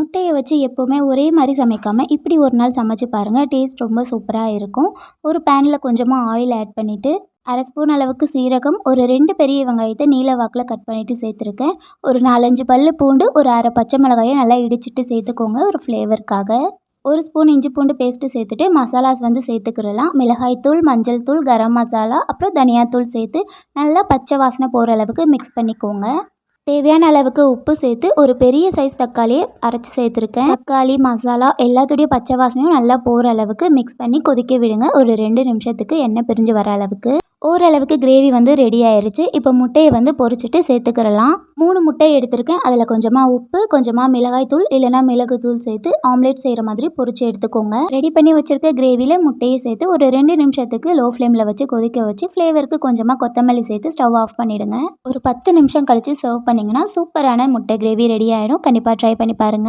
முட்டையை வச்சு எப்போவுமே ஒரே மாதிரி சமைக்காமல் இப்படி ஒரு நாள் சமைச்சு பாருங்கள். டேஸ்ட் ரொம்ப சூப்பராக இருக்கும். ஒரு பேனில் கொஞ்சமாக ஆயில் ஆட் பண்ணிவிட்டு, அரை ஸ்பூன் அளவுக்கு சீரகம், ஒரு 2 பெரிய வெங்காயத்தை நீல வாக்கில் கட் பண்ணிவிட்டு சேர்த்துருக்கேன். ஒரு 4-5 பல்லு பூண்டு, ஒரு அரை பச்சை மிளகாயை நல்லா இடிச்சிட்டு சேர்த்துக்கோங்க ஒரு ஃப்ளேவருக்காக. ஒரு ஸ்பூன் இஞ்சி பூண்டு பேஸ்ட்டு சேர்த்துட்டு மசாலாஸ் வந்து சேர்த்துக்கிறலாம். மிளகாய்த்தூள், மஞ்சள் தூள், கரம் மசாலா, அப்புறம் தனியாத்தூள் சேர்த்து நல்லா பச்சை வாசனை போகிற அளவுக்கு மிக்ஸ் பண்ணிக்கோங்க. தேவையான அளவுக்கு உப்பு சேர்த்து ஒரு பெரிய சைஸ் தக்காளியை அரைச்சி சேர்த்துருக்கேன். தக்காளி, மசாலா எல்லாத்துடைய பச்சை வாசனையும் நல்லா போகிற அளவுக்கு மிக்ஸ் பண்ணி கொதிக்க விடுங்க. ஒரு 2 நிமிஷத்துக்கு எண்ணெய் பிரிஞ்சு வர அளவுக்கு. ஓரளவுக்கு கிரேவி வந்து ரெடி ஆயிருச்சு. இப்போ முட்டையை வந்து பொரிச்சிட்டு சேர்த்துக்கிறலாம். 3 முட்டை எடுத்திருக்கேன். அதில் கொஞ்சமாக உப்பு, கொஞ்சமாக மிளகாய் தூள் இல்லைனா மிளகு தூள் சேர்த்து ஆம்லேட் செய்கிற மாதிரி பொரிச்சு எடுத்துக்கோங்க. ரெடி பண்ணி வச்சிருக்க கிரேவியில் முட்டையை சேர்த்து ஒரு 2 நிமிஷத்துக்கு லோ ஃப்ளேமில் வச்சு கொதிக்க வச்சு ஃப்ளேவருக்கு கொஞ்சமாக கொத்தமல்லி சேர்த்து ஸ்டவ் ஆஃப் பண்ணிவிடுங்க. ஒரு 10 நிமிஷம் கழித்து சர்வ் பண்ணிங்கன்னா சூப்பரான முட்டை கிரேவி ரெடி ஆகிடும். கண்டிப்பாக ட்ரை பண்ணி பாருங்கள்.